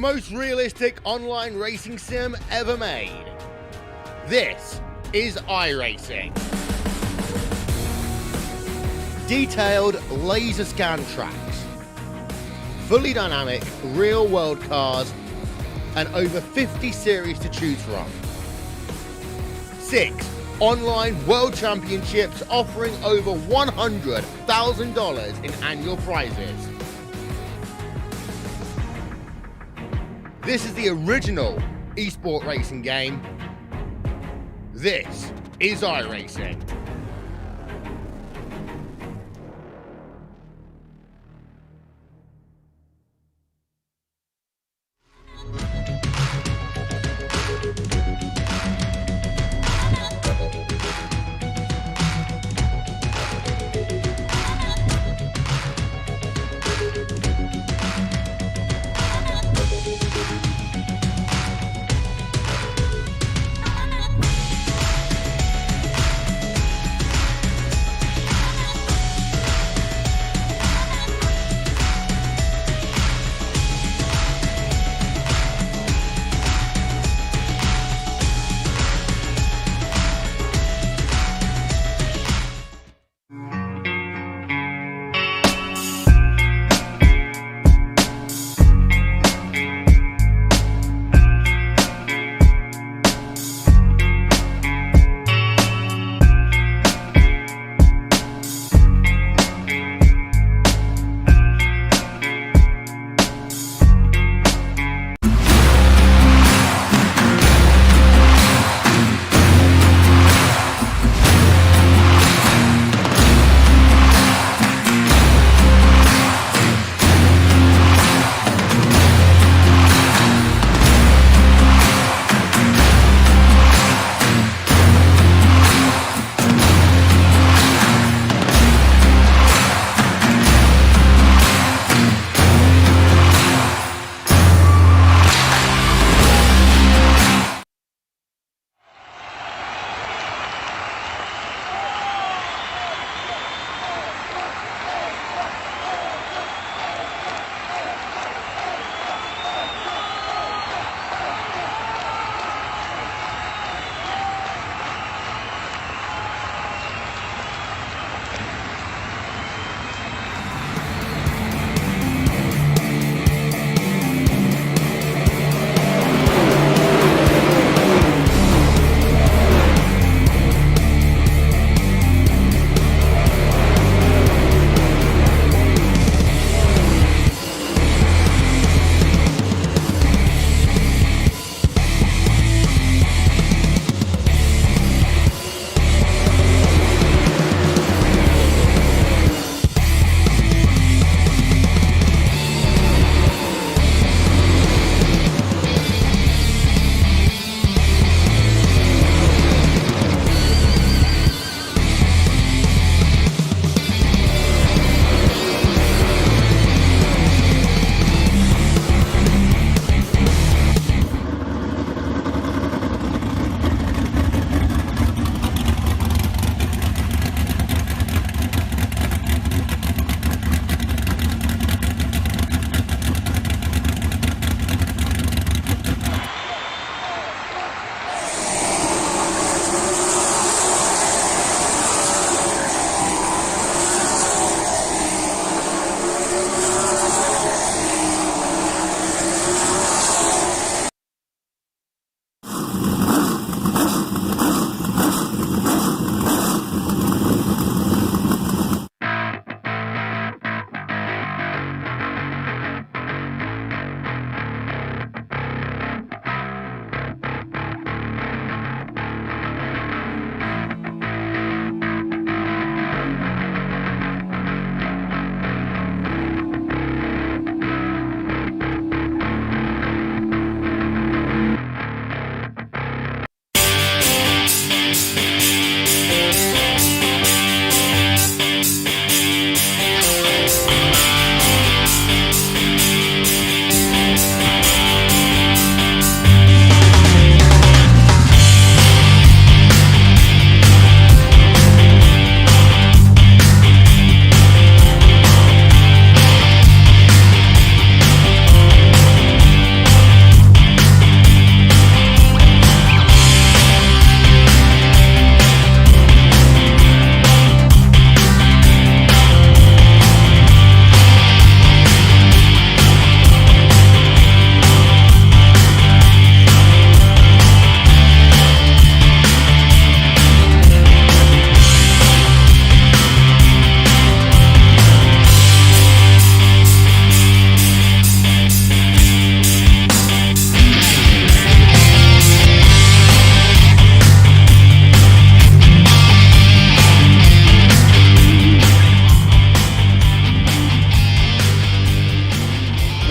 most realistic online racing sim ever made. This is iRacing. Detailed laser scan tracks, fully dynamic real-world cars, and over 50 series to choose from. 6 online world championships offering over $100,000 in annual prizes. This is the original eSport racing game. This is iRacing.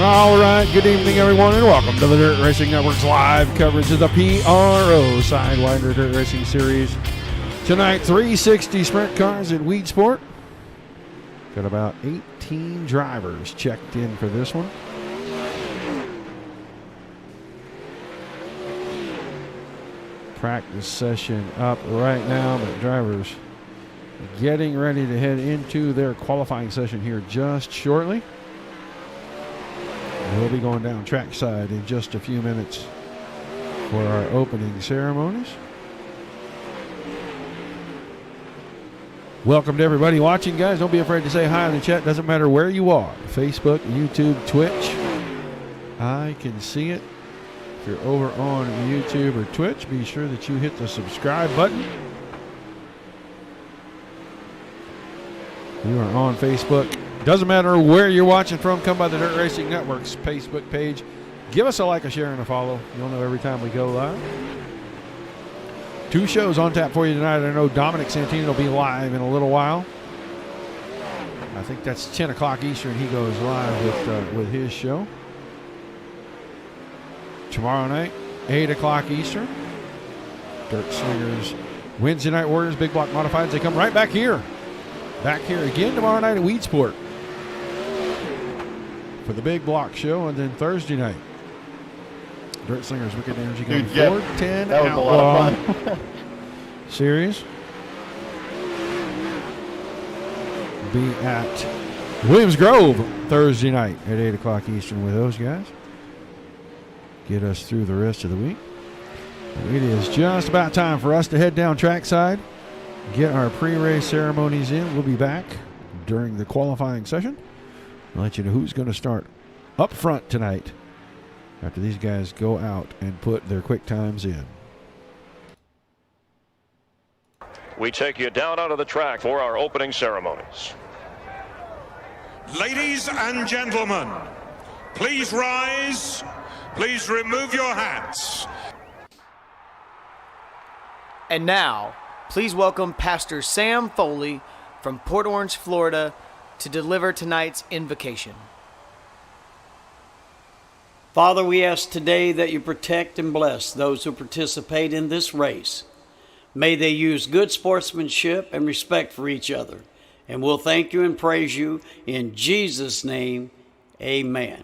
All right, good evening, everyone, and welcome to the Dirt Racing Network's live coverage of the PRO Sidewinder Dirt Racing Series. Tonight, 360 sprint cars at Weedsport. Got about 18 drivers checked in for this one. Practice session up right now, but drivers getting ready to head into their qualifying session here just shortly. We'll be going down trackside in just a few minutes for our opening ceremonies. Welcome to everybody watching, guys. Don't be afraid to say hi in the chat. Doesn't matter where you are. Facebook, YouTube, Twitch. I can see it. If you're over on YouTube or Twitch, be sure that you hit the subscribe button. You are on Facebook. Doesn't matter where you're watching from. Come by the Dirt Racing Network's Facebook page. Give us a like, a share, and a follow. You'll know every time we go live. 2 shows on tap for you tonight. I know Dominic Santini will be live in a little while. I think that's 10 o'clock Eastern. He goes live with his show. Tomorrow night, 8 o'clock Eastern. Dirt Slingers, Wednesday Night Warriors, Big Block Modifieds. They come right back here. Back here again tomorrow night at Weedsport for the Big Block show, and then Thursday night, Dirt Slingers Wicked Energy Gun 410 that was Outlaw a lot of fun. series. Be at Williams Grove Thursday night at 8 o'clock Eastern with those guys. Get us through the rest of the week. It is just about time for us to head down trackside, get our pre-race ceremonies in. We'll be back during the qualifying session. I'll let you know who's going to start up front tonight after these guys go out and put their quick times in. We take you down onto the track for our opening ceremonies. Ladies and gentlemen, please rise. Please remove your hats. And now, please welcome Pastor Sam Foley from Port Orange, Florida, to deliver tonight's invocation. Father, we ask today that you protect and bless those who participate in this race. May they use good sportsmanship and respect for each other. And we'll thank you and praise you in Jesus' name. Amen.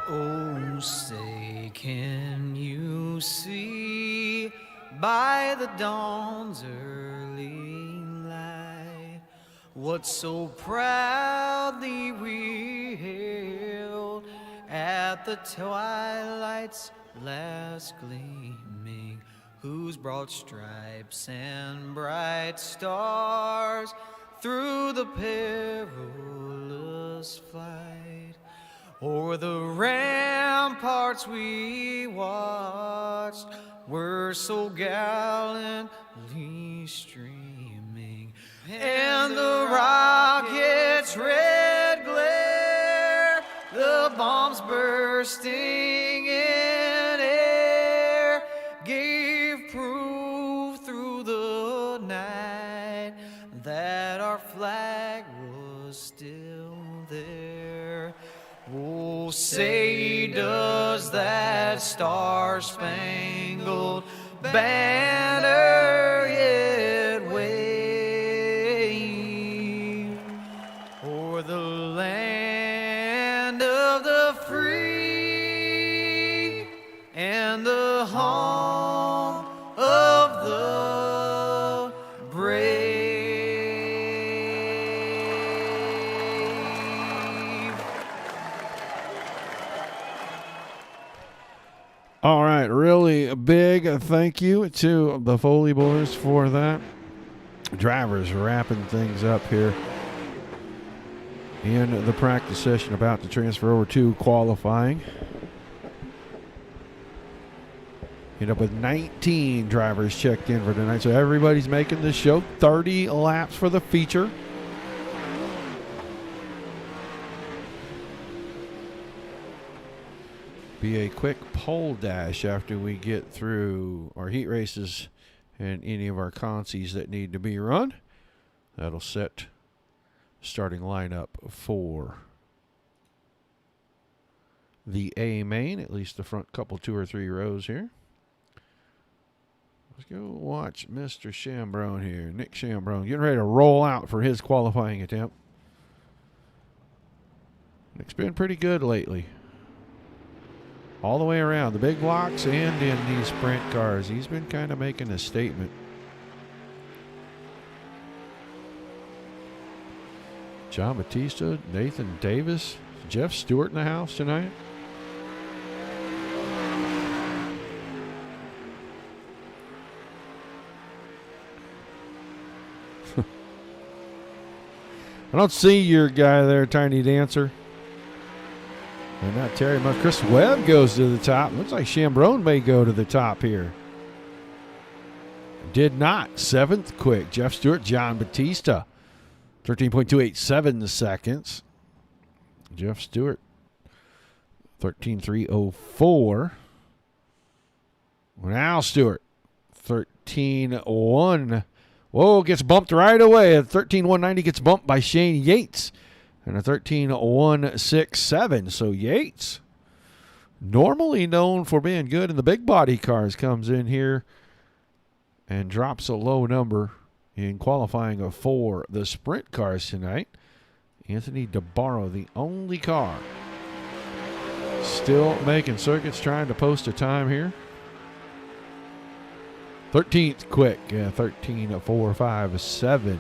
Oh, say, can you see by the dawn's early light what so proudly we hailed at the twilight's last gleaming, whose broad stripes and bright stars through the perilous flight o'er the ramparts we watched were so gallantly streaming, and the rocket's red glare, the bombs bursting in air, gave proof through the night that our flag was still there. Oh, say does that star-spangled banner yet wave o'er the land of the free and the home of the brave? All right, really a big thank you to the Foley boys for that. Drivers wrapping things up here in the practice session, about to transfer over to qualifying. End up with 19 drivers checked in for tonight, so everybody's making this show. 30 laps for the feature. Be a quick pole dash after we get through our heat races and any of our consies that need to be run. That'll set starting lineup for the A main, at least the front couple 2 or 3 rows here. Let's go watch Mr. Chambrone here. Nick Chambrone getting ready to roll out for his qualifying attempt. Nick's been pretty good lately. All the way around, the big blocks and in these sprint cars. He's been kind of making a statement. John Batista, Nathan Davis, Jeff Stewart in the house tonight. I don't see your guy there, Tiny Dancer. And not Terry Musk. Chris Webb goes to the top. Looks like Chambrone may go to the top here. Did not. 7th quick. Jeff Stewart, John Batista. 13.287 seconds. Jeff Stewart. 13.304. Now Stewart. 13.1. Whoa, gets bumped right away. At 13.190 gets bumped by Shane Yates. And a 13.167. So Yates, normally known for being good in the big body cars, comes in here and drops a low number in qualifying for the sprint cars tonight. Anthony DeBarro, the only car still making circuits, trying to post a time here. 13th quick, 13.457.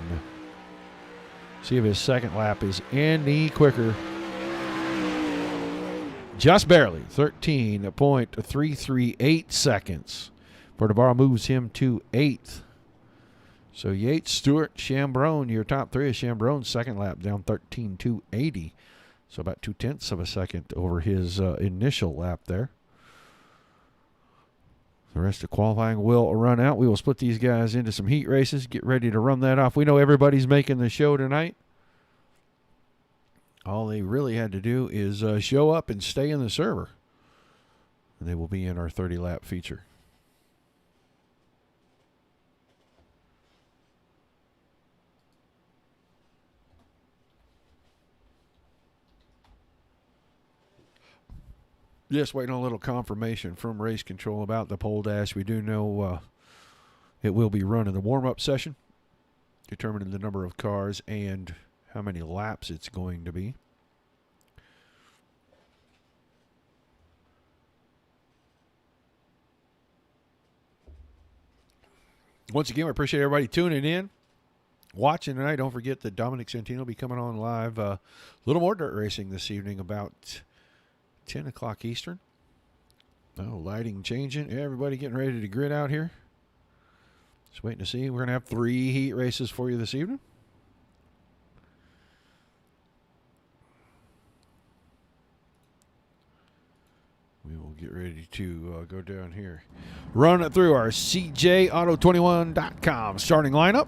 See if his second lap is any quicker. Just barely, 13.338 seconds. For DeBarro moves him to 8th. So Yates, Stewart, Chambrone, your top 3 is Chambrone's second lap down 13.280. So about 0.2 of a second over his initial lap there. The rest of qualifying will run out. We will split these guys into some heat races. Get ready to run that off. We know everybody's making the show tonight. All they really had to do is show up and stay in the server. And they will be in our 30-lap feature. Just waiting on a little confirmation from race control about the pole dash. We do know it will be run in the warm-up session, determining the number of cars and how many laps it's going to be. Once again, we appreciate everybody tuning in, watching tonight. Don't forget that Dominic Santino will be coming on live. A little more dirt racing this evening about 10 o'clock Eastern. Oh, lighting changing. Everybody getting ready to grid out here. Just waiting to see. We're going to have 3 heat races for you this evening. We will get ready to go down here. Run it through our CJAuto21.com starting lineup.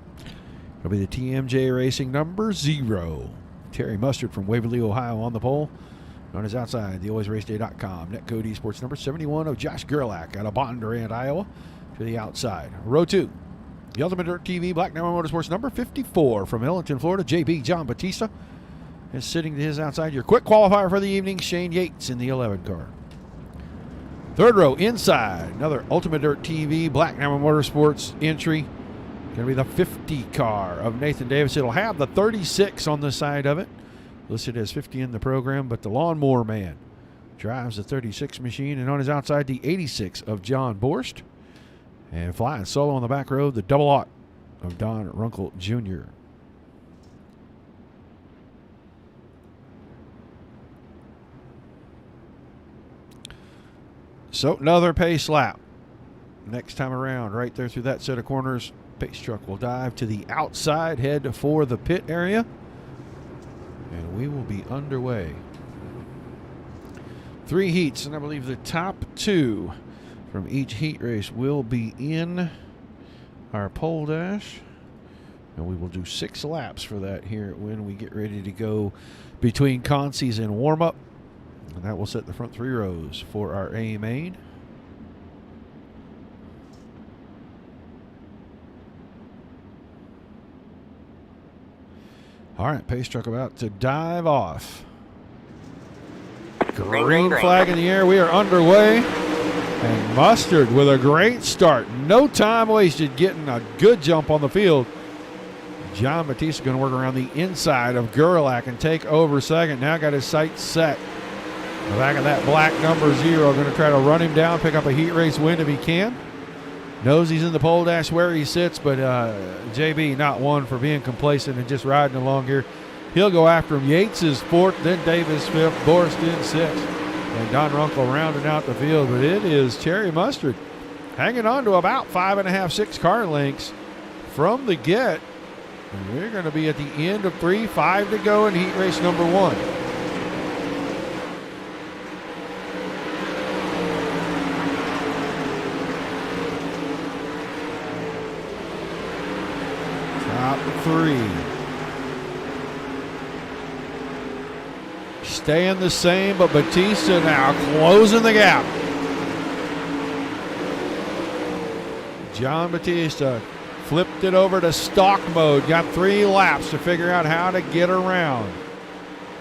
It'll be the TMJ Racing number 0. Terry Mustard from Waverly, Ohio on the pole. On his outside, the alwaysraceday.com. Netcode esports number 71 of Josh Gerlach out of Bondurant, Iowa, to the outside. Row 2, the Ultimate Dirt TV Black Diamond Motorsports number 54 from Ellington, Florida, JB John Batista is sitting to his outside. Your quick qualifier for the evening, Shane Yates in the 11 car. 3rd row, inside, another Ultimate Dirt TV Black Diamond Motorsports entry. Going to be the 50 car of Nathan Davis. It'll have the 36 on the side of it. Listed as 50 in the program, but the Lawnmower Man drives the 36 machine, and on his outside, the 86 of John Borst. And flying solo on the back row, the double aught of Don Runkle Jr. So another pace lap. Next time around, right there through that set of corners, pace truck will dive to the outside, head for the pit area. And we will be underway. 3 heats, and I believe the top 2 from each heat race will be in our pole dash. And we will do 6 laps for that here when we get ready to go between consies and warm-up. And that will set the front 3 rows for our A main. All right, pace truck about to dive off. Green flag in the air. We are underway. And Mustard with a great start. No time wasted getting a good jump on the field. John Batista going to work around the inside of Gerlach and take over second. Now got his sights set. The back of that black number 0. Going to try to run him down, pick up a heat race win if he can. Knows he's in the pole dash where he sits, but JB not one for being complacent and just riding along here. He'll go after him. Yates is 4th, then Davis 5th, Borst in 6th. And Don Runkle rounding out the field, but it is Cherry Mustard hanging on to about 5.5, 6 car lengths from the get. And we're going to be at the end of 3, 5 to go in heat race number 1. Top 3. Staying the same, but Batista now closing the gap. John Batista flipped it over to stock mode. Got 3 laps to figure out how to get around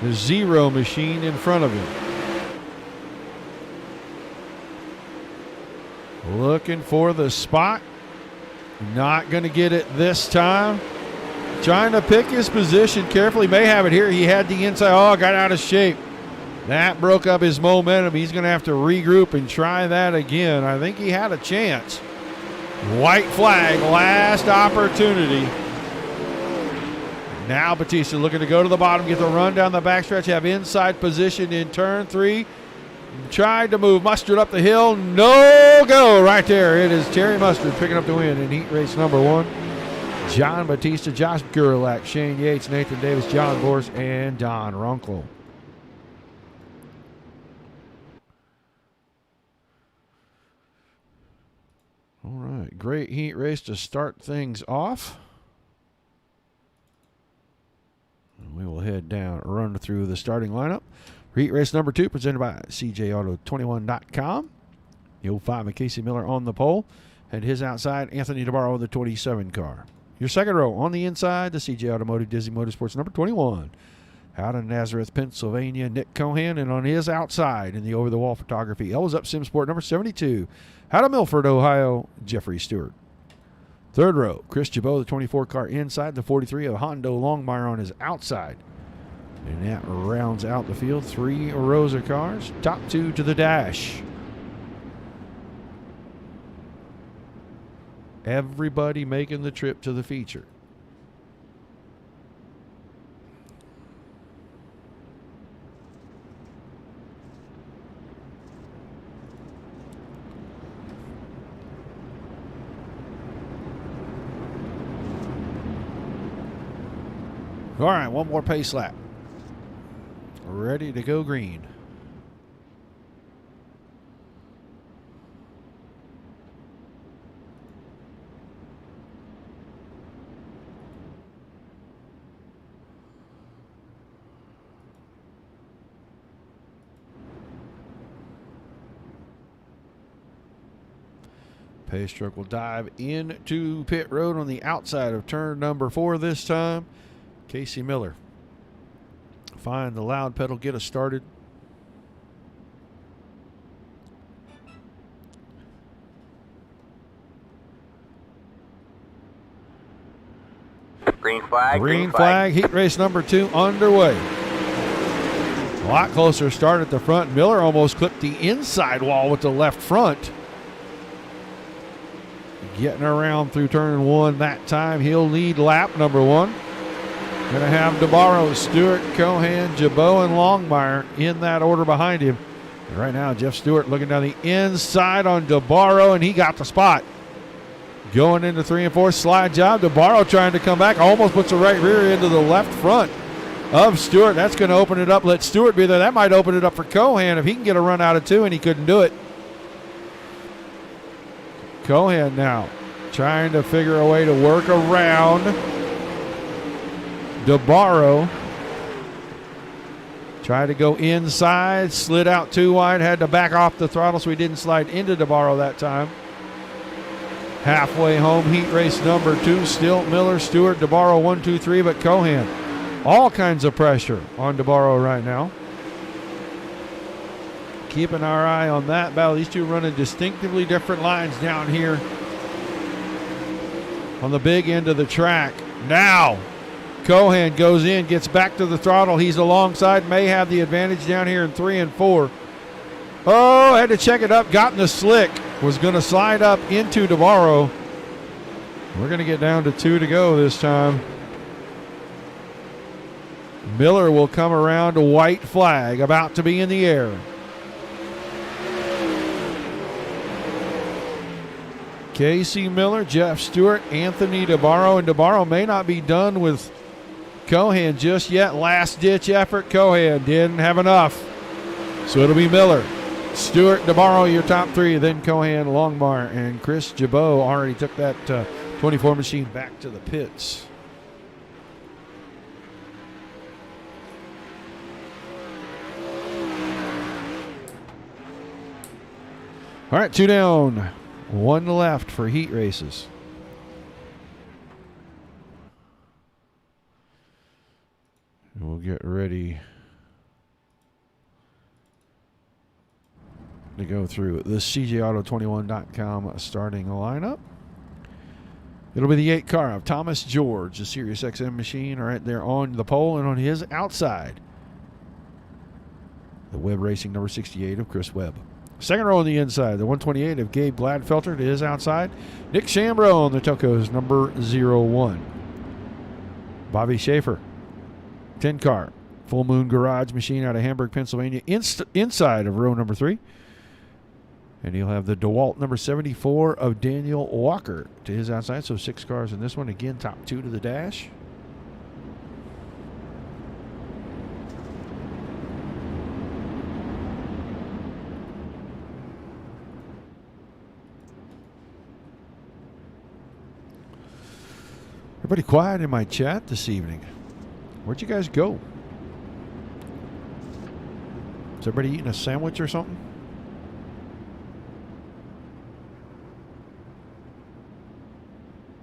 the 0 machine in front of him. Looking for the spot. Not going to get it this time. Trying to pick his position carefully. May have it here. He had the inside. Oh, got out of shape. That broke up his momentum. He's going to have to regroup and try that again. I think he had a chance. White flag, last opportunity. Now Batista looking to go to the bottom, get the run down the backstretch, have inside position in turn 3. Tried to move Mustard up the hill. No go right there. It is Cherry Mustard picking up the win in heat race number 1. John Batista, Josh Gerlach, Shane Yates, Nathan Davis, John Borst, and Don Runkle. All right, great heat race to start things off. We will head down, run through the starting lineup. Heat race number 2 presented by CJAuto21.com. You'll find Casey Miller on the pole, and his outside, Anthony DeBarro, the 27 car. Your second row on the inside, the CJ Automotive Disney Motorsports number 21. Out of Nazareth, Pennsylvania, Nick Cohan, and on his outside in the over-the-wall photography, Ellis Up Sim Sport number 72. Out of Milford, Ohio, Jeffrey Stewart. Third row, Chris Jabot, the 24 car inside, the 43 of Hondo Longmire on his outside. And that rounds out the field. 3 rows of cars, top 2 to the dash. Everybody making the trip to the feature. All right, one more pace lap. Ready to go green. Pace truck will dive into pit road on the outside of turn number 4 this time. Casey Miller. Find the loud pedal, get us started. Green flag. Green flag. Heat race number 2 underway. A lot closer start at the front. Miller almost clipped the inside wall with the left front. Getting around through turn 1 that time. He'll lead lap number 1. Going to have DeBarro, Stewart, Cohan, Jabot, and Longmire in that order behind him. And right now, Jeff Stewart looking down the inside on DeBarro, and he got the spot. Going into 3 and 4, slide job. DeBarro trying to come back. Almost puts the right rear into the left front of Stewart. That's going to open it up. Let Stewart be there. That might open it up for Cohan if he can get a run out of 2, and he couldn't do it. Cohan now trying to figure a way to work around DeBarro. Tried to go inside, slid out too wide, had to back off the throttle so he didn't slide into DeBarro that time. Halfway home, heat race number 2, still Miller, Stewart, DeBarro 1, 2, 3, but Cohan. All kinds of pressure on DeBarro right now. keeping our eye on that battle. These two running distinctively different lines down here on the big end of the track. Now, Cohan goes in, gets back to the throttle. He's alongside, may have the advantage down here in 3 and 4. Oh, had to check it up, got in the slick. Was going to slide up into DeBarro. We're going to get down to 2 to go this time. Miller will come around, white flag about to be in the air. Casey Miller, Jeff Stewart, Anthony DeBarro, and DeBarro may not be done with Cohan just yet. Last ditch effort. Cohan didn't have enough. So it'll be Miller, Stewart, DeBarro, your top 3. Then Cohan, Longmire, and Chris Jabot already took that 24 machine back to the pits. All right, 2 down, 1 left for heat races. We'll get ready to go through the CJAuto21.com starting lineup. It'll be the 8 car of Thomas George, the Sirius XM machine, right there on the pole, and on his outside, the Webb Racing number 68 of Chris Webb. Second row on the inside, the 128 of Gabe Gladfelter to his outside. Nick Chambro on the Tocos, number 01. Bobby Schaefer, 10 car, Full Moon Garage machine out of Hamburg, Pennsylvania, inside of row number 3. And he'll have the DeWalt number 74 of Daniel Walker to his outside. So 6 cars in this one. Again, top 2 to the dash. Everybody quiet in my chat this evening. Where'd you guys go? Is everybody eating a sandwich or something?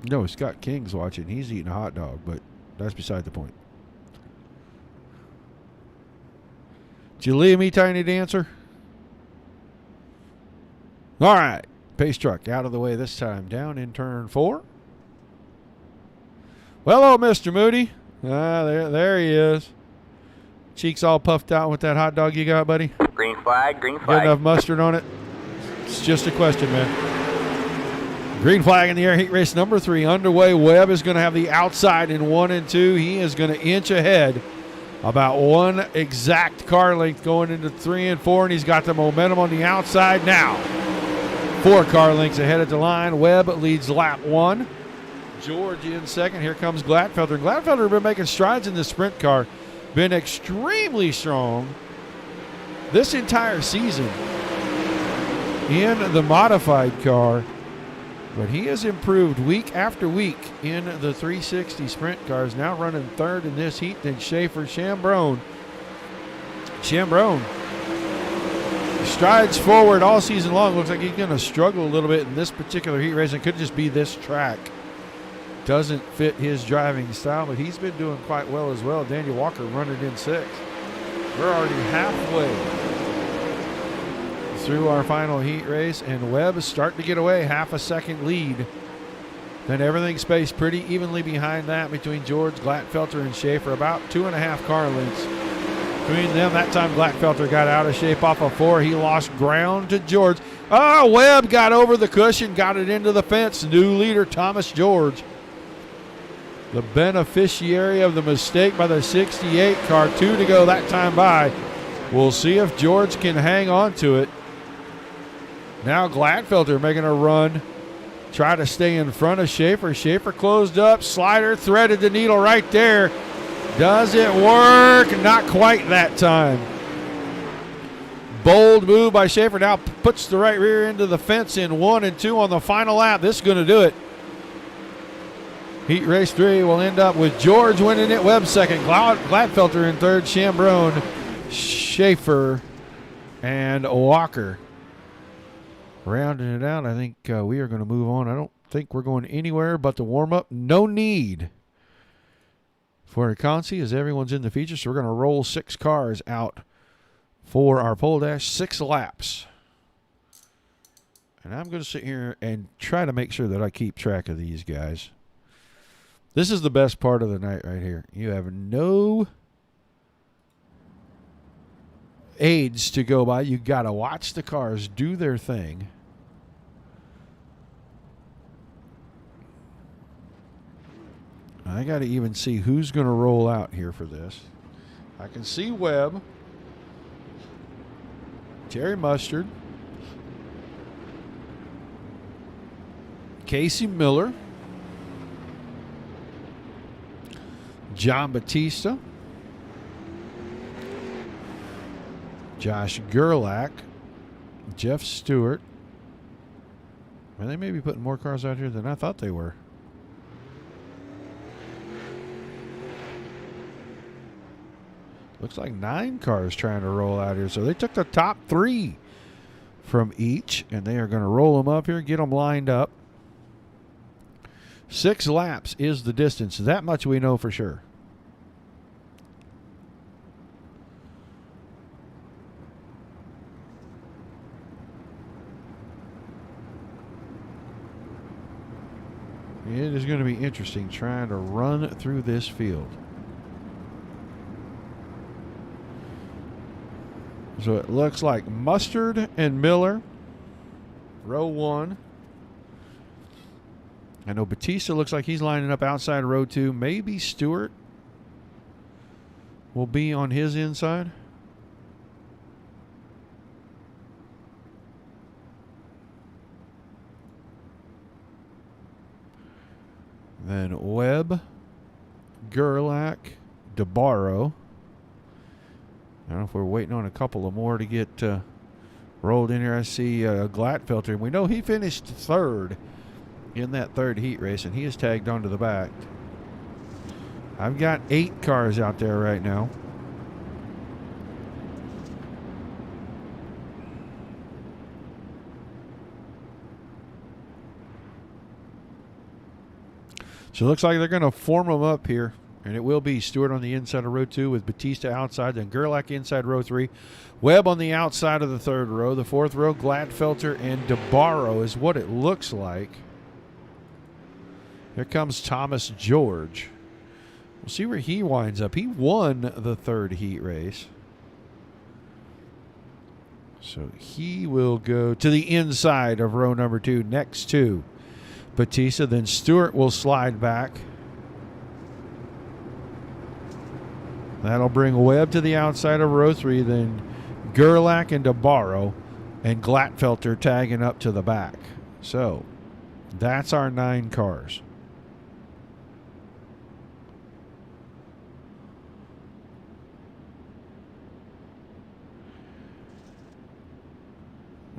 No, Scott King's watching. He's eating a hot dog, but that's beside the point. Did you leave me, Tiny Dancer? All right. Pace truck out of the way this time. Down in turn 4. Well, hello, Mr. Moody. There he is. Cheeks all puffed out with that hot dog you got, buddy. Green flag, green Got flag. enough mustard on it? It's just a question, man. Green flag in the air. Heat race number 3 underway. Webb is going to have the outside in 1 and 2. He is going to inch ahead about 1 exact car length going into 3 and 4, and he's got the momentum on the outside now. 4 car lengths ahead at the line. Webb leads lap 1. George in second. Here comes Gladfelter. Gladfelter has been making strides in the sprint car. Been extremely strong this entire season in the modified car. But he has improved week after week in the 360 sprint cars. Now running 3rd in this heat. Then Schaefer, Chambrone strides forward all season long. Looks like he's going to struggle a little bit in this particular heat race. It could just be this track doesn't fit his driving style, but he's been doing quite well as well. Daniel Walker running in 6th. We're already halfway through our final heat race, and Webb is starting to get away, half a second lead. Then everything spaced pretty evenly behind that between George, Gladfelter, and Schaefer, about 2.5 car lengths between them. That time Gladfelter got out of shape off of 4. He lost ground to George. Webb got over the cushion, got it into the fence. New leader, Thomas George, the beneficiary of the mistake by the 68 car. 2 to go that time by. We'll see if George can hang on to it. Now Gladfelter making a run. Try to stay in front of Schaefer. Schaefer closed up. Slider threaded the needle right there. Does it work? Not quite that time. Bold move by Schaefer. Now puts the right rear into the fence in 1 and 2 on the final lap. This is going to do it. Heat race 3 will end up with George winning it. Webb second. Gladfelter in 3rd. Chambrone, Schaefer, and Walker rounding it out. I think we are going to move on. I don't think we're going anywhere but the warm-up. No need for a consi as everyone's in the feature, so we're going to roll 6 cars out for our pole dash, 6 laps. And I'm going to sit here and try to make sure that I keep track of these guys. This is the best part of the night right here. You have no aids to go by. You got to watch the cars do their thing. I got to even see who's going to roll out here for this. I can see Webb, Terry Mustard, Casey Miller, John Batista, Josh Gerlach, Jeff Stewart. And they may be putting more cars out here than I thought they were. Looks like 9 cars trying to roll out here. So they took the top 3 from each, and they are going to roll them up here, get them lined up. 6 laps is the distance. That much we know for sure. It is going to be interesting trying to run through this field. So it looks like Mustard and Miller, row 1. I know Batista looks like he's lining up outside row 2. Maybe Stewart will be on his inside. Then Webb, Gerlach, DeBarro. I don't know if we're waiting on a couple of more to get rolled in here. I see Glatfelter. We know he finished 3rd in that 3rd heat race, and he is tagged onto the back. I've got 8 cars out there right now. So it looks like they're going to form them up here. And it will be Stewart on the inside of row 2 with Batista outside, then Gerlach inside row 3. Webb on the outside of the 3rd row. The 4th row, Gladfelter and DeBarro is what it looks like. Here comes Thomas George. We'll see where he winds up. He won the 3rd heat race. So he will go to the inside of row number 2 next to Batista. Then Stewart will slide back. That'll bring Webb to the outside of row 3, then Gerlach and DeBarro, and Glatfelter tagging up to the back. So that's our 9 cars.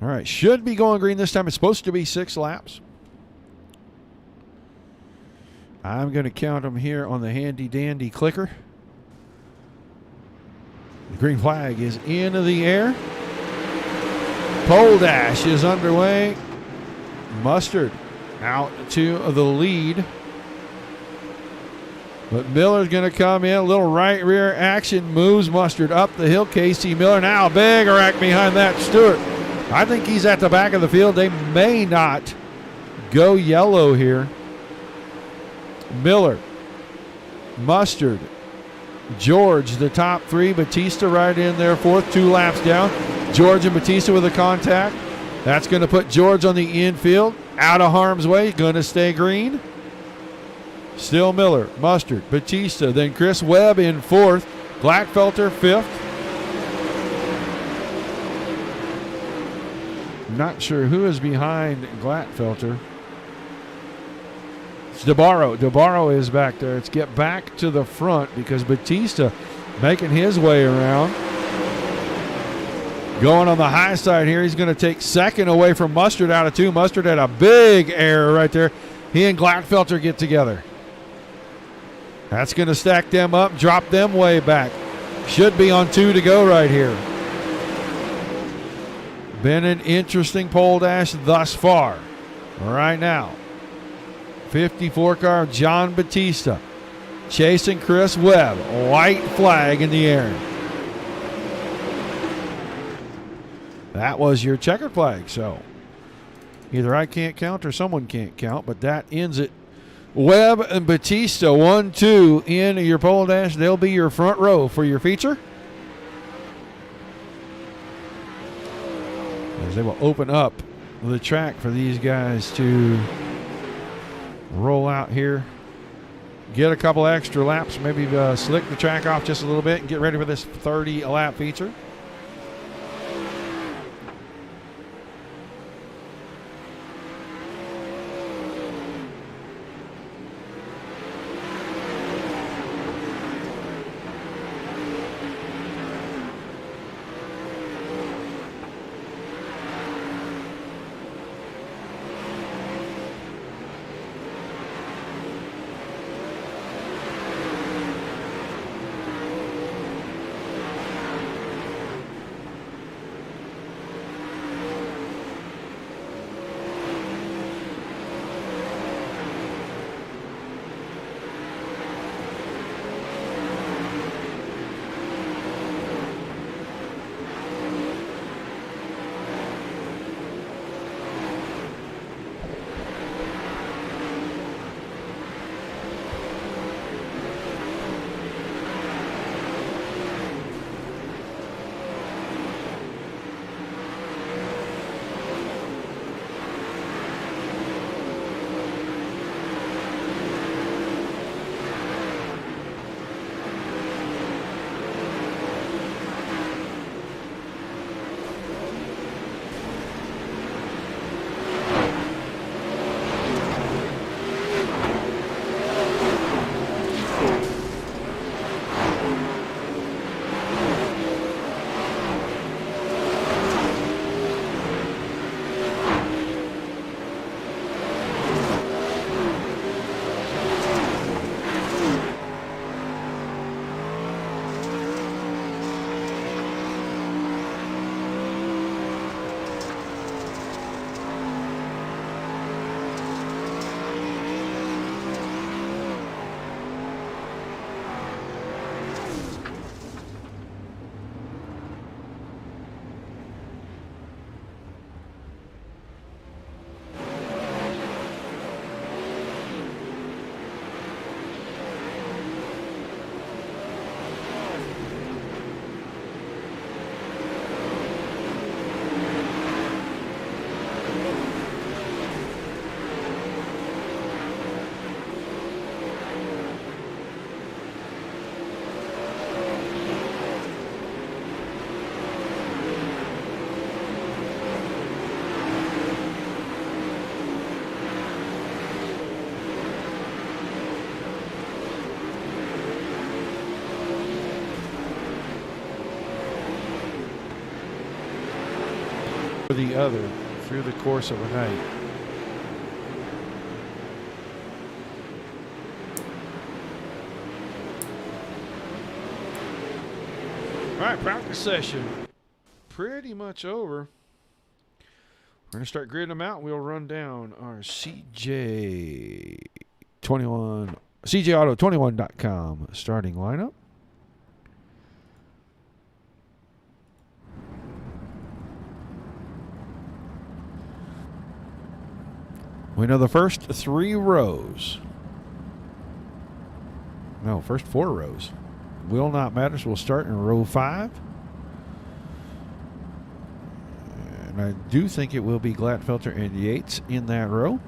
All right, should be going green this time. It's supposed to be 6 laps. I'm going to count them here on the handy-dandy clicker. The green flag is in the air. Pole dash is underway. Mustard out to the lead. But Miller's going to come in. A little right rear action. Moves Mustard up the hill. Casey Miller now. Big rack behind that. Stewart. I think he's at the back of the field. They may not go yellow here. Miller. Mustard. George, the top 3. Batista right in there, 4th, 2 laps down. George and Batista with a contact. That's going to put George on the infield. Out of harm's way. Going to stay green. Still Miller, Mustard, Batista. Then Chris Webb in 4th. Glatfelter 5th. Not sure who is behind Glatfelter. DeBarro. DeBarro is back there. Let's get back to the front because Batista making his way around. Going on the high side here. He's going to take 2nd away from Mustard out of 2. Mustard had a big error right there. He and Glatfelter get together. That's going to stack them up, drop them way back. Should be on 2 to go right here. Been an interesting pole dash thus far. Right now. 54 car John Batista chasing Chris Webb. White flag in the air. That was your checkered flag. So either I can't count or someone can't count, but that ends it. Webb and Batista, 1-2 in your pole dash. They'll be your front row for your feature. As they will open up the track for these guys to roll out here. Get a couple extra laps, maybe slick the track off just a little bit and get ready for this 30-lap feature. The other through the course of a night. All right, practice session pretty much over. We're going to start gridding them out. We'll run down our CJAuto21.com starting lineup. We know the first 3 rows. No, first 4 rows. Will not matter, so we'll start in row 5. And I do think it will be Glatfelter and Yates in that row.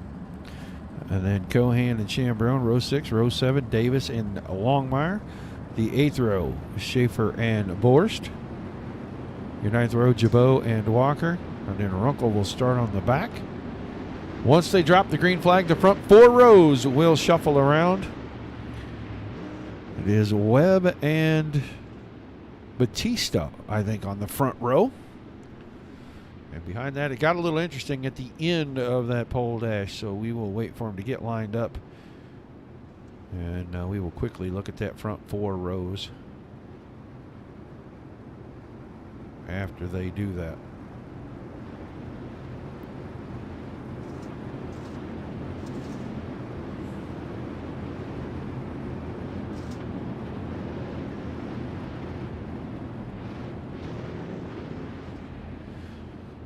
And then Cohan and Chambrone, row 6, row 7, Davis and Longmire. The 8th row, Schaefer and Borst. Your 9th row, Jabot and Walker. And then Runkle will start on the back. Once they drop the green flag, the front 4 rows will shuffle around. It is Webb and Batista, I think, on the front row. And behind that, it got a little interesting at the end of that pole dash, so we will wait for them to get lined up. And we will quickly look at that front 4 rows after they do that.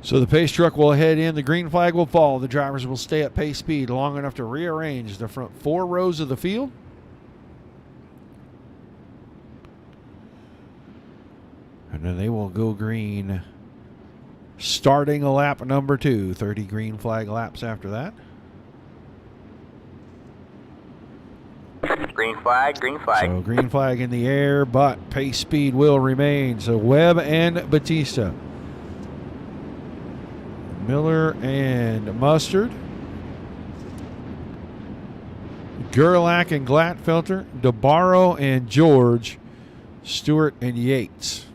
So the pace truck will head in. The green flag will fall. The drivers will stay at pace speed long enough to rearrange the front 4 rows of the field. And then they will go green starting lap number 2. 30 green flag laps after that. Green flag, green flag. So green flag in the air, but pace speed will remain. So Webb and Batista. Miller and Mustard. Gerlach and Glatfelter. DeBarro and George. Stewart and Yates.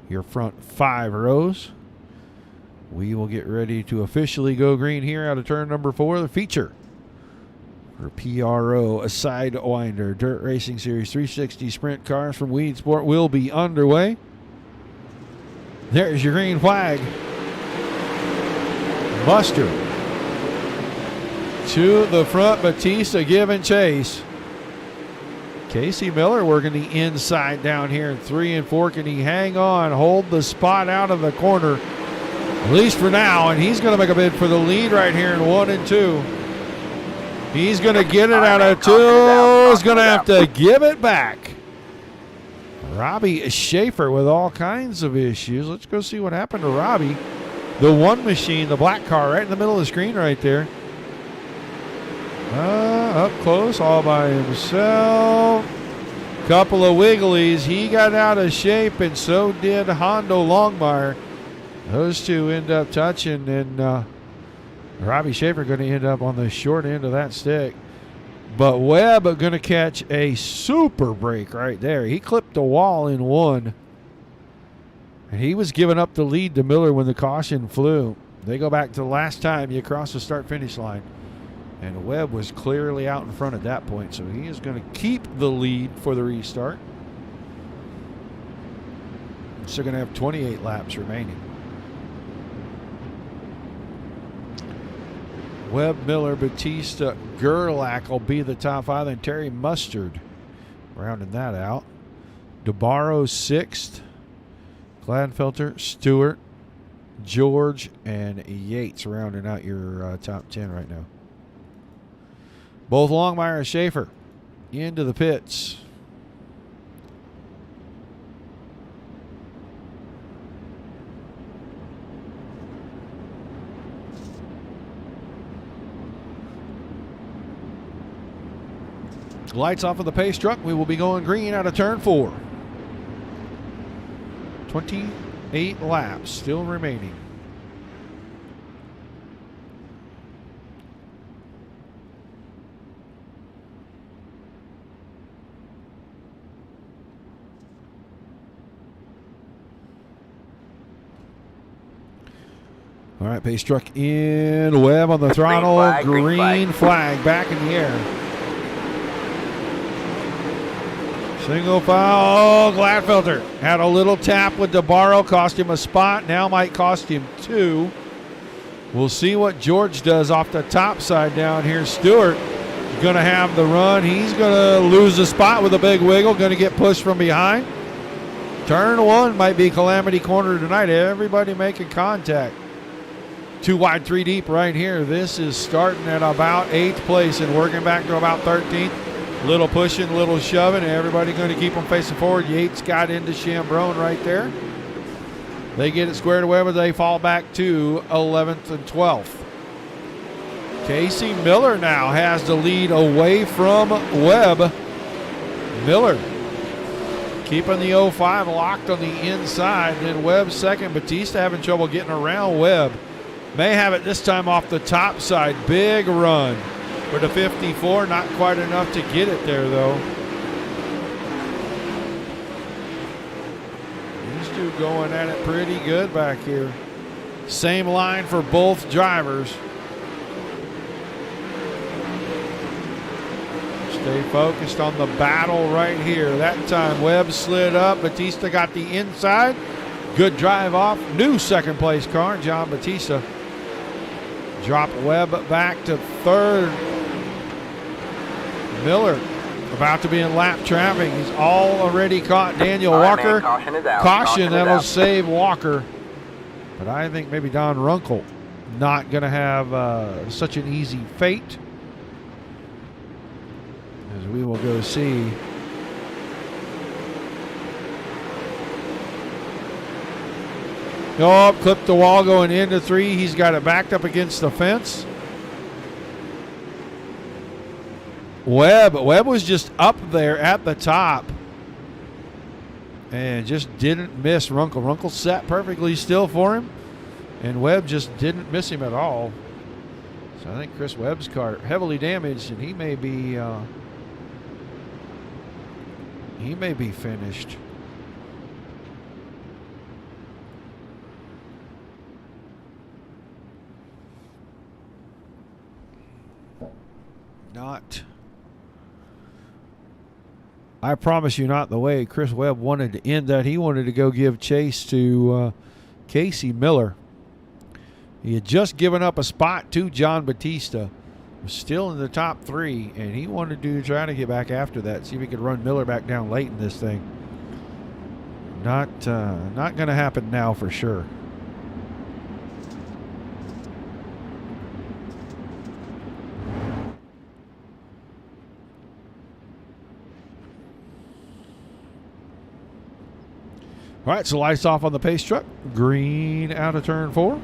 Your front 5 rows. We will get ready to officially go green here out of turn number 4, the feature for PRO, a Sidewinder Dirt Racing Series 360 sprint cars from Weedsport will be underway. There's your green flag. Mustard to the front, Batista giving chase. Casey Miller working the inside down here in 3 and 4. Can he hang on, hold the spot out of the corner, at least for now? And he's going to make a bid for the lead right here in 1 and 2. He's going to get it out of 2. He's going to have to give it back. Robbie Schaefer with all kinds of issues. Let's go see what happened to Robbie. The one machine, the black car, right in the middle of the screen right there. Up close, all by himself. Couple of wigglies. He got out of shape, and so did Hondo Longmire. Those two end up touching, and Robbie Schaefer going to end up on the short end of that stick. But Webb going to catch a super break right there. He clipped the wall in 1. And he was giving up the lead to Miller when the caution flew. They go back to the last time you cross the start-finish line. And Webb was clearly out in front at that point, so he is going to keep the lead for the restart. So going to have 28 laps remaining. Webb, Miller, Batista, Gerlach will be the top 5. Then Terry Mustard rounding that out. DeBarro 6th. Gladfelter, Stewart, George, and Yates rounding out your top 10 right now. Both Longmire and Schaefer into the pits. Lights off of the pace truck. We will be going green out of turn 4. 28 laps still remaining. All right, pace truck in. Webb on the throttle. Green flag back in the air. Single foul. Oh, Gladfelter had a little tap with DeBarro. Cost him a spot. Now might cost him 2. We'll see what George does off the top side down here. Stewart is going to have the run. He's going to lose the spot with a big wiggle. Going to get pushed from behind. Turn 1 might be calamity corner tonight. Everybody making contact. 2 wide, 3 deep right here. This is starting at about 8th place and working back to about 13th. Little pushing, little shoving. Everybody going to keep them facing forward. Yates got into Chambrone right there. They get it squared away, but they fall back to 11th and 12th. Casey Miller now has the lead away from Webb. Miller keeping the 05 locked on the inside. Then Webb second. Batista having trouble getting around Webb. May have it this time off the top side. Big run for the 54. Not quite enough to get it there, though. These two going at it pretty good back here. Same line for both drivers. Stay focused on the battle right here. That time Webb slid up. Batista got the inside. Good drive off. New second place car, John Batista. Drop Webb back to 3rd. Miller about to be in lap traffic. He's already caught Daniel Walker. Caution is out. Caution, that'll save Walker. But I think maybe Don Runkle not going to have such an easy fate, as we will go see. Oh, clipped the wall going into 3. He's got it backed up against the fence. Webb was just up there at the top and just didn't miss Runkle. Runkle sat perfectly still for him, and Webb just didn't miss him at all. So I think Chris Webb's car heavily damaged, and he may be finished. I promise you, not the way Chris Webb wanted to end that. He wanted to go give chase to Casey Miller. He had just given up a spot to John Batista. Was still in the top 3, and he wanted to try to get back after that, see if he could run Miller back down late in this thing. Not going to happen now for sure. All right, so lights off on the pace truck. Green out of turn 4.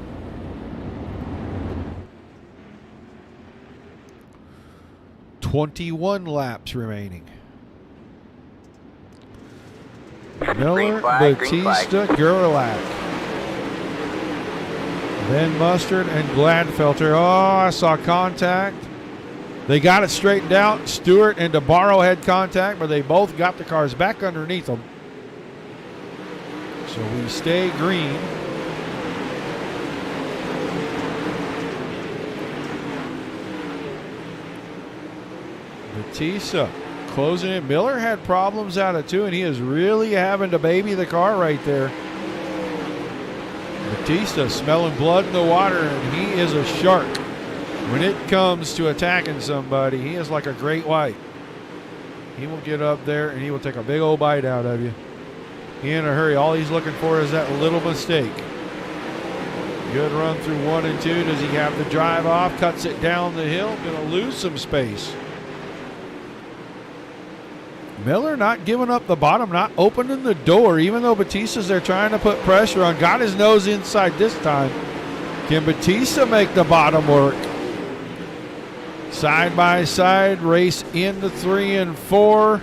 $21 laps remaining. Miller, Batista, Gerlach. Then Mustard and Gladfelter. Oh, I saw contact. They got it straightened out. Stewart and DeBarro had contact, but they both got the cars back underneath them. So we stay green. Batista closing in. Miller had problems out of 2, and he is really having to baby the car right there. Batista smelling blood in the water, and he is a shark. When it comes to attacking somebody, he is like a great white. He will get up there, and he will take a big old bite out of you. He in a hurry. All he's looking for is that little mistake. Good run through 1 and 2. Does he have the drive off? Cuts it down the hill. Going to lose some space. Miller not giving up the bottom, not opening the door, even though Batista's there trying to put pressure on. Got his nose inside this time. Can Batista make the bottom work? Side by side, race into 3 and 4.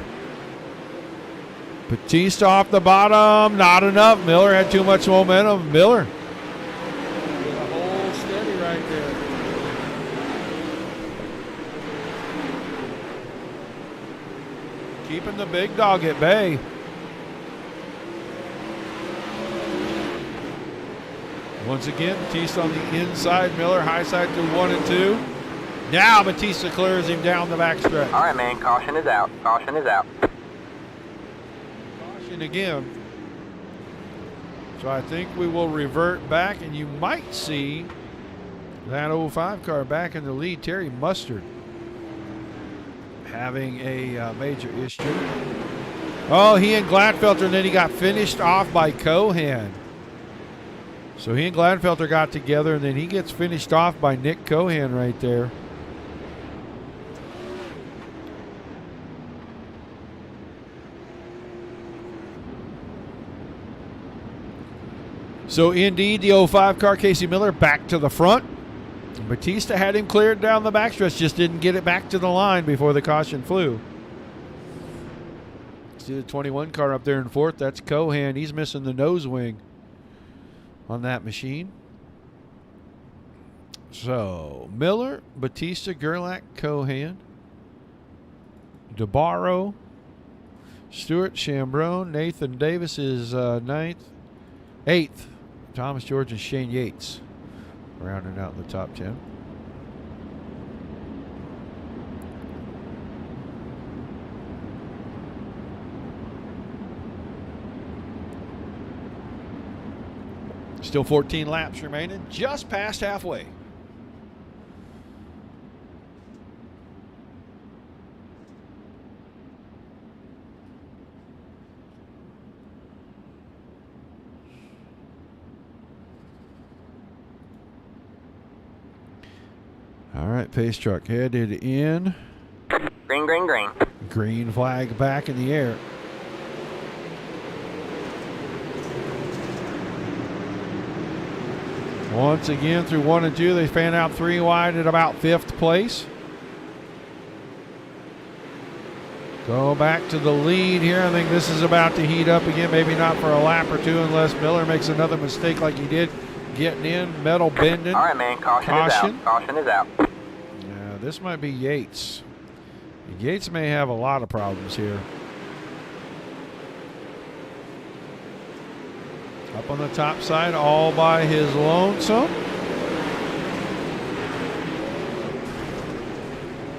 Batista off the bottom, not enough. Miller had too much momentum. Miller with a hold steady right there. Keeping the big dog at bay. Once again, Batista on the inside. Miller high side through 1 and 2. Now Batista clears him down the backstretch. All right, man. Caution is out. Caution is out. Again. So I think we will revert back, and you might see that 05 car back in the lead. Terry Mustard having a major issue. Oh, he and Gladfelter, and then he got finished off by Cohan. So he and Gladfelter got together, and then he gets finished off by Nick Cohan right there. So indeed, the 05 car, Casey Miller, back to the front. Batista had him cleared down the backstretch, just didn't get it back to the line before the caution flew. See the 21 car up there in 4th. That's Cohan. He's missing the nose wing on that machine. So Miller, Batista, Gerlach, Cohan, DeBarro, Stewart, Chambrone, Nathan Davis is 9th. 8th, Thomas George and Shane Yates rounding out in the top 10. Still 14 laps remaining, just past halfway. All right, pace truck headed in. Green, green, green. Green flag back in the air. Once again, through 1 and 2, they fan out 3 wide at about 5th place. Go back to the lead here. I think this is about to heat up again. Maybe not for a lap or two unless Miller makes another mistake like he did getting in. Metal bending. All right, man. Caution is out. Caution is out. Yeah, this might be Yates. Yates may have a lot of problems here. Up on the top side, all by his lonesome.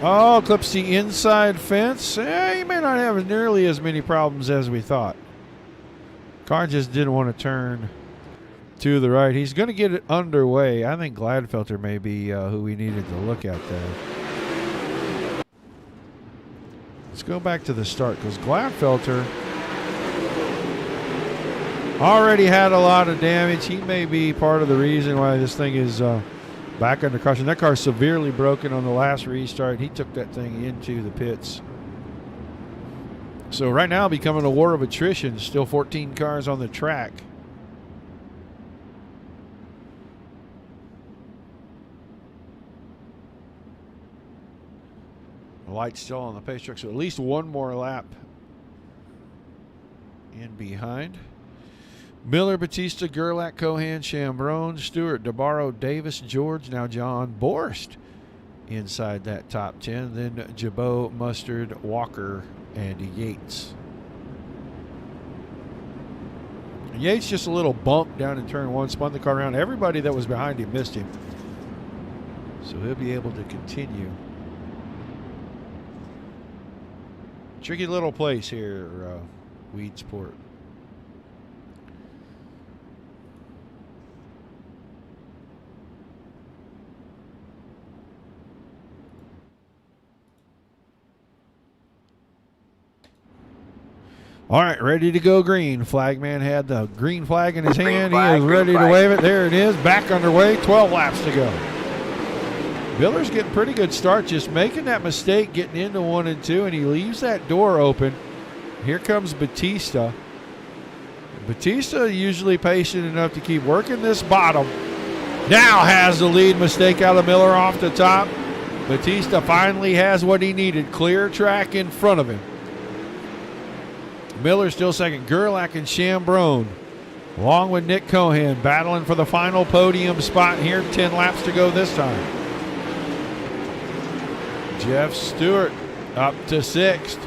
Oh, clips the inside fence. He may not have nearly as many problems as we thought. Car just didn't want to turn to the right. He's going to get it underway. I think Gladfelter may be who we needed to look at there. Let's go back to the start because Gladfelter already had a lot of damage. He may be part of the reason why this thing is back under caution. That car's severely broken on the last restart. He took that thing into the pits. So right now becoming a war of attrition. Still 14 cars on the track. The light's still on the pace truck, so at least one more lap in behind. Miller, Batista, Gerlach, Cohan, Chambrone, Stewart, DeBarro, Davis, George, now John Borst inside that top 10. Then Jabot, Mustard, Walker, and Yates. Yates just a little bump down in turn 1, spun the car around. Everybody that was behind him missed him. So he'll be able to continue. Tricky little place here, Weedsport. All right, ready to go green. Flagman had the green flag in his hand. He is ready to wave it. There it is, back underway, 12 laps to go. Miller's getting pretty good start, just making that mistake getting into 1 and 2, and he leaves that door open. Here comes Batista. Batista usually patient enough to keep working this bottom. Now has the lead. Mistake out of Miller off the top. Batista finally has what he needed. Clear track in front of him. Miller still second. Gerlach and Chambrone, along with Nick Cohan, battling for the final podium spot here. 10 laps to go this time. Jeff Stewart up to 6th.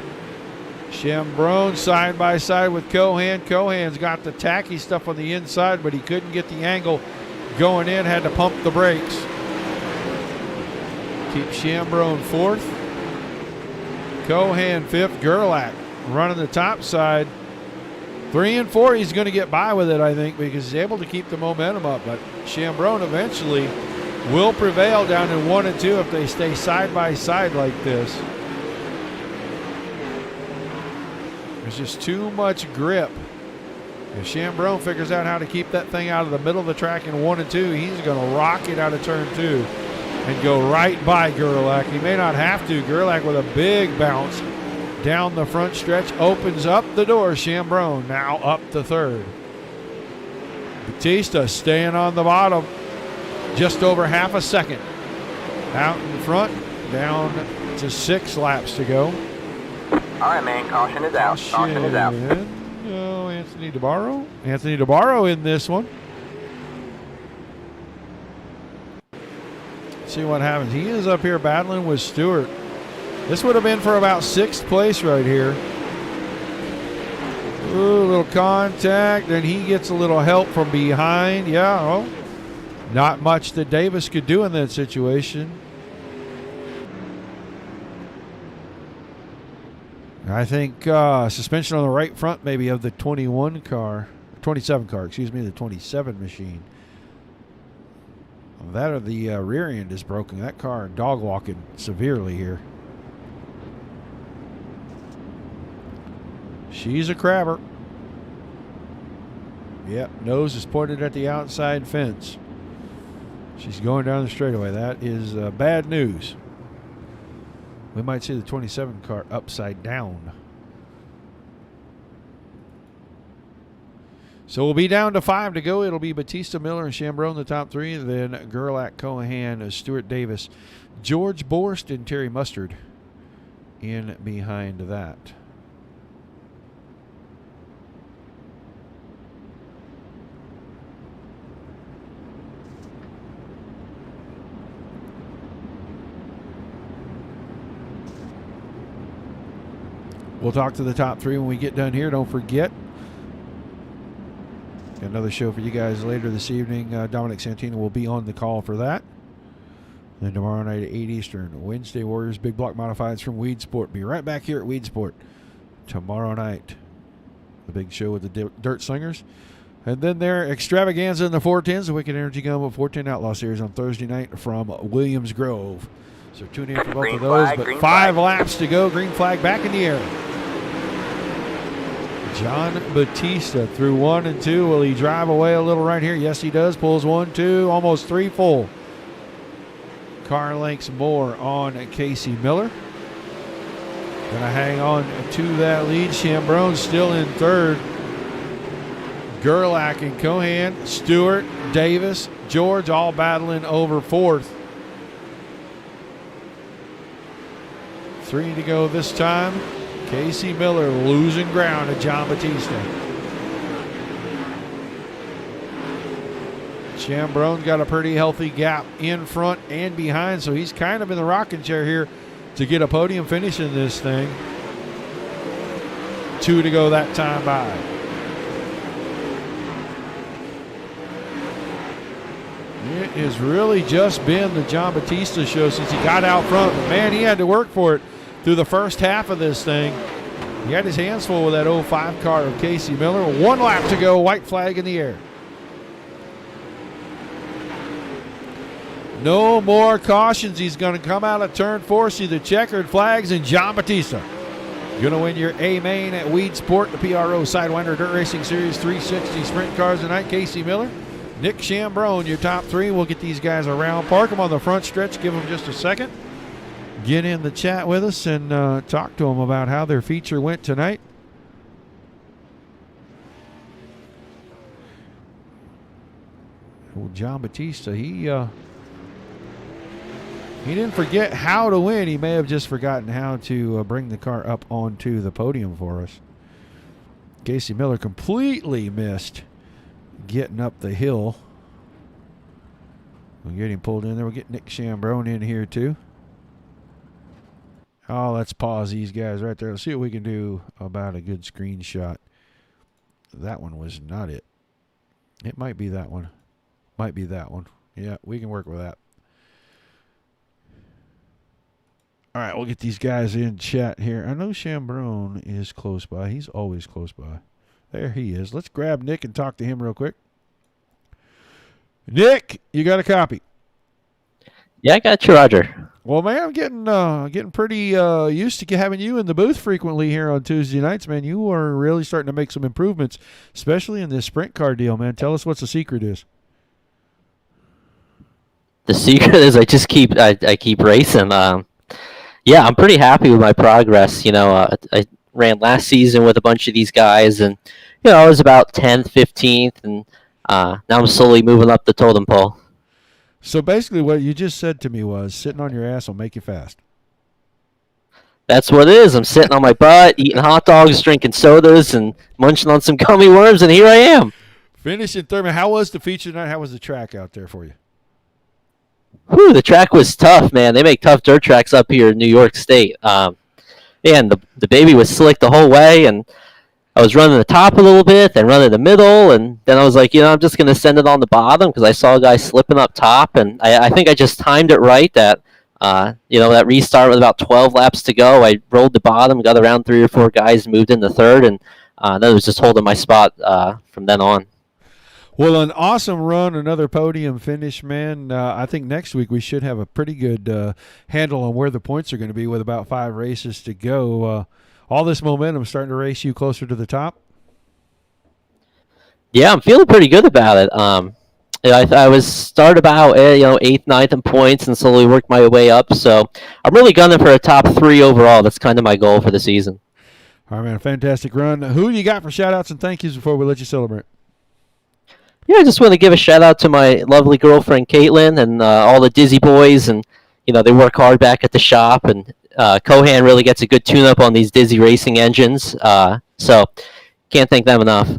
Chambrone side by side with Cohan. Cohan's got the tacky stuff on the inside, but he couldn't get the angle going in. Had to pump the brakes. Keep Chambrone 4th. Cohan 5th. Gerlach running the top side. 3 and 4, he's going to get by with it, I think, because he's able to keep the momentum up. But Chambrone eventually will prevail down in 1 and 2 if they stay side by side like this. There's just too much grip. If Chambrone figures out how to keep that thing out of the middle of the track in 1 and 2, he's going to rock it out of turn 2 and go right by Gerlach. He may not have to. Gerlach with a big bounce down the front stretch, opens up the door. Chambrone now up to 3rd. Batista staying on the bottom, just over half a second. Out in front, down to 6 laps to go. All right, man. Caution is out. Caution is out. Oh, Anthony DeBarro. Anthony DeBarro in this one. Let's see what happens. He is up here battling with Stewart. This would have been for about 6th place right here. Ooh, a little contact, and he gets a little help from behind. Yeah, well, not much that Davis could do in that situation. I think suspension on the right front maybe of the 27 car, the 27 machine. That or the rear end is broken. That car dog walking severely here. She's a crabber. Yep, nose is pointed at the outside fence. She's going down the straightaway. That is bad news. We might see the 27 car upside down. So we'll be down to 5 to go. It'll be Batista, Miller, and Chambrone the top 3. Then Gerlach, Cohan, Stuart Davis, George Borst, and Terry Mustard in behind that. We'll talk to the top 3 when we get done here. Don't forget, got another show for you guys later this evening. Dominic Santino will be on the call for that. Then tomorrow night at 8 Eastern, Wednesday Warriors Big Block Modifieds from Weedsport. Be right back here at Weedsport tomorrow night. The big show with the Dirt Slingers. And then their extravaganza in the 410s, the Wicked Energy Gun 410 Outlaw Series on Thursday night from Williams Grove. So tune in for both of those. But 5 laps to go. Green flag back in the air. John Batista through 1 and 2. Will he drive away a little right here? Yes, he does. Pulls 1, 2, almost 3 full. Car lengths more on Casey Miller. Gonna hang on to that lead. Chambrone still in 3rd. Gerlach and Cohan, Stewart, Davis, George all battling over 4th. 3 to go this time. Casey Miller losing ground to John Batista. Chambrone's got a pretty healthy gap in front and behind, so he's kind of in the rocking chair here to get a podium finish in this thing. 2 to go that time by. It has really just been the John Batista show since he got out front. But man, he had to work for it through the first half of this thing. He had his hands full with that 05 car of Casey Miller. 1 lap to go, white flag in the air. No more cautions. He's going to come out of turn 4, see the checkered flags, and John Batista going to win your A main at Weedsport, the PRO Sidewinder Dirt Racing Series 360 Sprint Cars tonight. Casey Miller, Nick Chambrone, your top 3. We'll get these guys around, park them on the front stretch, give them just a second. Get in the chat with us and talk to them about how their feature went tonight. Well, John Batista, he didn't forget how to win. He may have just forgotten how to bring the car up onto the podium for us. Casey Miller completely missed getting up the hill. We'll get him pulled in there. We'll get Nick Chambrone in here too. Oh, let's pause these guys right there. Let's see what we can do about a good screenshot. That one was not it. It might be that one. Might be that one. Yeah, we can work with that. All right, we'll get these guys in chat here. I know Chambrone is close by. He's always close by. There he is. Let's grab Nick and talk to him real quick. Nick, you got a copy? Yeah, I got you, Roger. Well, man, I'm getting pretty used to having you in the booth frequently here on Tuesday nights, man. You are really starting to make some improvements, especially in this sprint car deal, man. Tell us what the secret is. The secret is I keep racing. Yeah, I'm pretty happy with my progress. You know, I ran last season with a bunch of these guys, and you know, I was about 10th, 15th, and now I'm slowly moving up the totem pole. So basically what you just said to me was sitting on your ass will make you fast. That's what it is. I'm sitting on my butt, eating hot dogs, drinking sodas, and munching on some gummy worms, and here I am. Finishing third. How was the feature tonight? How was the track out there for you? Whew, the track was tough, man. They make tough dirt tracks up here in New York State. And the baby was slick the whole way, and I was running the top a little bit, then running the middle, and then I was like, you know, I'm just going to send it on the bottom because I saw a guy slipping up top, and I think I just timed it right that, you know, that restart with about 12 laps to go. I rolled the bottom, got around 3 or 4 guys, moved into third, and then it was just holding my spot from then on. Well, an awesome run, another podium finish, man. I think next week we should have a pretty good handle on where the points are going to be with about 5 races to go. All this momentum starting to race you closer to the top? Yeah, I'm feeling pretty good about it. Yeah, I was start about 8th, 9th in points, and slowly worked my way up. So I'm really gunning for a top 3 overall. That's kind of my goal for the season. All right, man. Fantastic run. Who do you got for shout-outs and thank yous before we let you celebrate? Yeah, I just want to give a shout out to my lovely girlfriend Caitlin and all the Dizzy boys, and they work hard back at the shop, and Kohan really gets a good tune-up on these Dizzy racing engines. So can't thank them enough.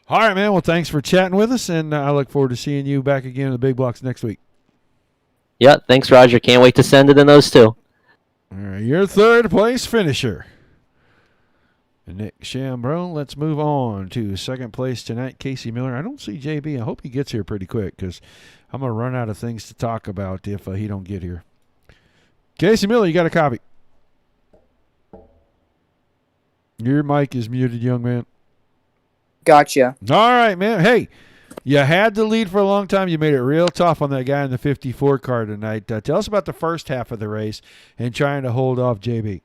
All right, man. Well, thanks for chatting with us, and I look forward to seeing you back again in the big blocks next week. Yeah, thanks, Roger. Can't wait to send it in those two. All right, your third place finisher, Nick Chambron. Let's move on to second place tonight, Casey Miller. I don't see JB. I hope he gets here pretty quick because I'm going to run out of things to talk about if he don't get here. Casey Miller, you got a copy. Your mic is muted, young man. Gotcha. All right, man. Hey, you had the lead for a long time. You made it real tough on that guy in the 54 car tonight. Tell us about the first half of the race and trying to hold off JB.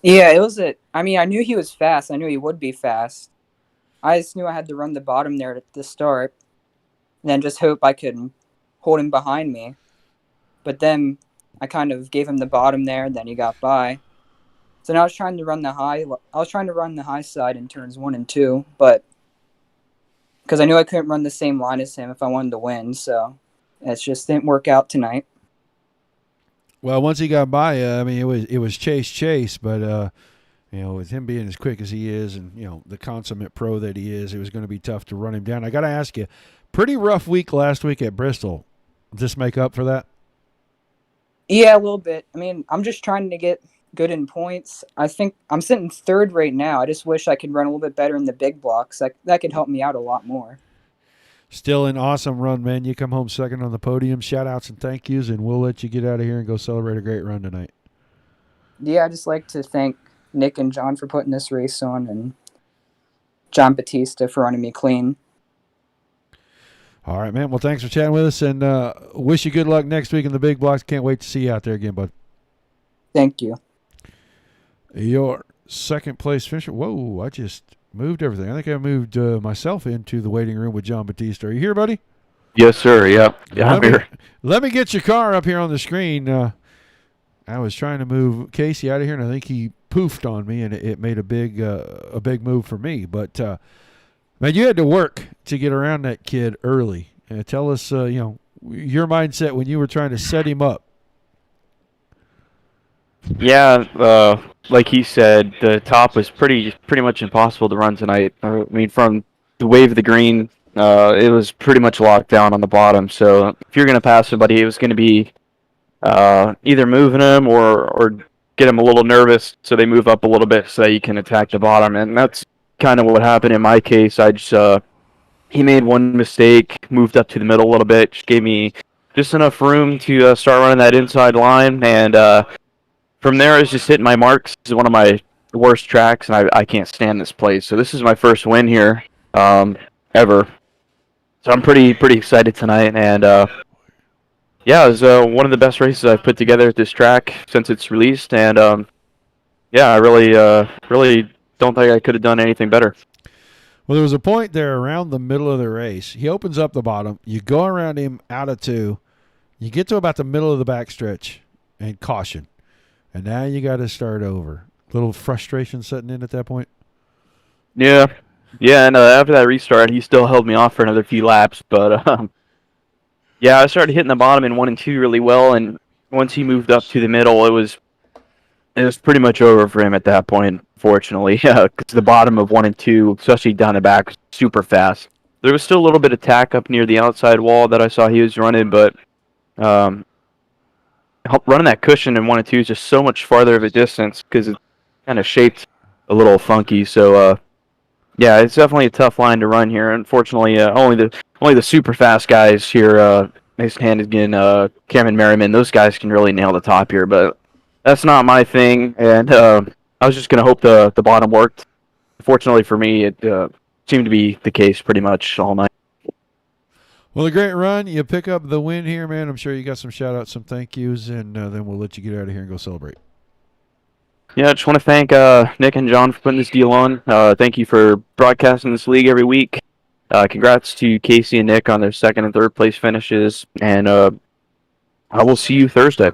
Yeah, I knew he was fast. I knew he would be fast. I just knew I had to run the bottom there at the start and then just hope I could hold him behind me. But then I kind of gave him the bottom there, and then he got by. So now I was trying to run the high side in turns 1 and 2, but because I knew I couldn't run the same line as him if I wanted to win, so it just didn't work out tonight. Well, once he got by, it was chase, but with him being as quick as he is, and the consummate pro that he is, it was going to be tough to run him down. I got to ask you, pretty rough week last week at Bristol. Does this make up for that? Yeah, a little bit. I'm just trying to get good in points. I think I'm sitting third right now. I just wish I could run a little bit better in the big blocks. That could help me out a lot more. Still an awesome run, man. You come home second on the podium. Shout-outs and thank yous, and we'll let you get out of here and go celebrate a great run tonight. Yeah, I'd just like to thank Nick and John for putting this race on, and John Batista for running me clean. All right, man. Well, thanks for chatting with us, and wish you good luck next week in the big blocks. Can't wait to see you out there again, bud. Thank you. Your second place finisher. Whoa, I just moved everything. I think I moved myself into the waiting room with John Batista. Are you here, buddy? Yes, sir. Yeah, I'm here. Let me get your car up here on the screen. I was trying to move Casey out of here, and I think he poofed on me, and it made a big move for me. But, man, you had to work to get around that kid early. Tell us, your mindset when you were trying to set him up. Yeah, like he said, the top was pretty much impossible to run tonight. From the wave of the green, it was pretty much locked down on the bottom. So if you're going to pass somebody, it was going to be either moving them or get them a little nervous so they move up a little bit so that you can attack the bottom. And that's kind of what happened in my case. He made one mistake, moved up to the middle a little bit, just gave me just enough room to start running that inside line, and from there, I was just hitting my marks. This is one of my worst tracks, and I can't stand this place. So this is my first win here ever. So I'm pretty excited tonight, and yeah, it was one of the best races I've put together at this track since it's released, and yeah, I really don't think I could have done anything better. Well, there was a point there around the middle of the race. He opens up the bottom. You go around him out of 2. You get to about the middle of the backstretch and caution. And now you got to start over. A little frustration setting in at that point? Yeah, and after that restart, he still held me off for another few laps. But, yeah, I started hitting the bottom in 1 and 2 really well. And once he moved up to the middle, it was pretty much over for him at that point, fortunately. Because the bottom of 1 and 2, especially down the back, was super fast. There was still a little bit of tack up near the outside wall that I saw he was running, but running that cushion in 1 and 2 is just so much farther of a distance because it's kind of shaped a little funky. So, yeah, it's definitely a tough line to run here. Unfortunately, only the super fast guys here, Mason Hannigan, Cameron Merriman, those guys can really nail the top here. But that's not my thing, and I was just going to hope the bottom worked. Fortunately for me, it seemed to be the case pretty much all night. Well, a great run. You pick up the win here, man. I'm sure you got some shout-outs, some thank yous, and then we'll let you get out of here and go celebrate. Yeah, I just want to thank Nick and John for putting this deal on. Thank you for broadcasting this league every week. Congrats to Casey and Nick on their second and third place finishes, and I will see you Thursday.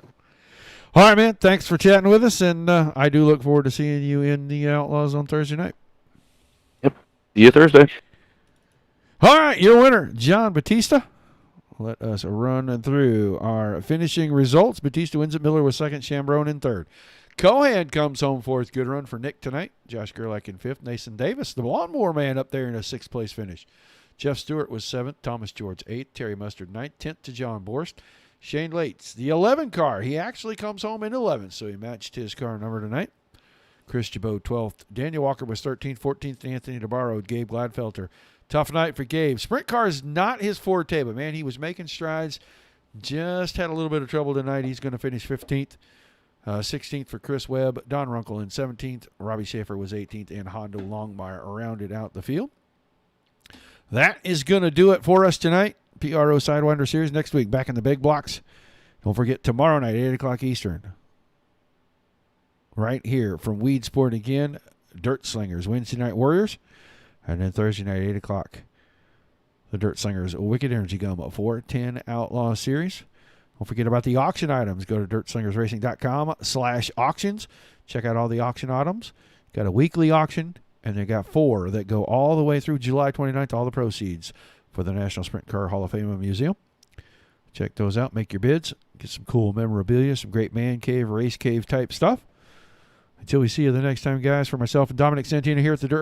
All right, man. Thanks for chatting with us, and I do look forward to seeing you in the Outlaws on Thursday night. Yep. See you Thursday. All right, your winner, John Batista. Let us run through our finishing results. Batista wins it. Miller was second. Chambrone in third. Cohan comes home fourth. Good run for Nick tonight. Josh Gerlach in fifth. Nathan Davis, the lawnmower man, up there in a sixth-place finish. Jeff Stewart was seventh. Thomas George eighth. Terry Mustard ninth. 10th to John Borst. Shane Lates, the 11 car. He actually comes home in 11th, so he matched his car number tonight. Chris Jabot 12th. Daniel Walker was 13th. 14th, Anthony DeBarro. Gabe Gladfelter. Tough night for Gabe. Sprint car is not his forte, but, man, he was making strides. Just had a little bit of trouble tonight. He's going to finish 15th. 16th for Chris Webb. Don Runkle in 17th. Robbie Schaefer was 18th, and Hondo Longmire rounded out the field. That is going to do it for us tonight. PRO Sidewinder Series next week, back in the big blocks. Don't forget, tomorrow night, 8 o'clock Eastern. Right here from Weedsport again, Dirt Slingers, Wednesday Night Warriors. And then Thursday night, 8 o'clock, the Dirt Slingers Wicked Energy Gum 410 Outlaw Series. Don't forget about the auction items. Go to dirtslingersracing.com/auctions. Check out all the auction items. Got a weekly auction, and they got 4 that go all the way through July 29th, all the proceeds for the National Sprint Car Hall of Fame and Museum. Check those out. Make your bids. Get some cool memorabilia, some great man cave, race cave type stuff. Until we see you the next time, guys, for myself and Dominic Santina here at the Dirt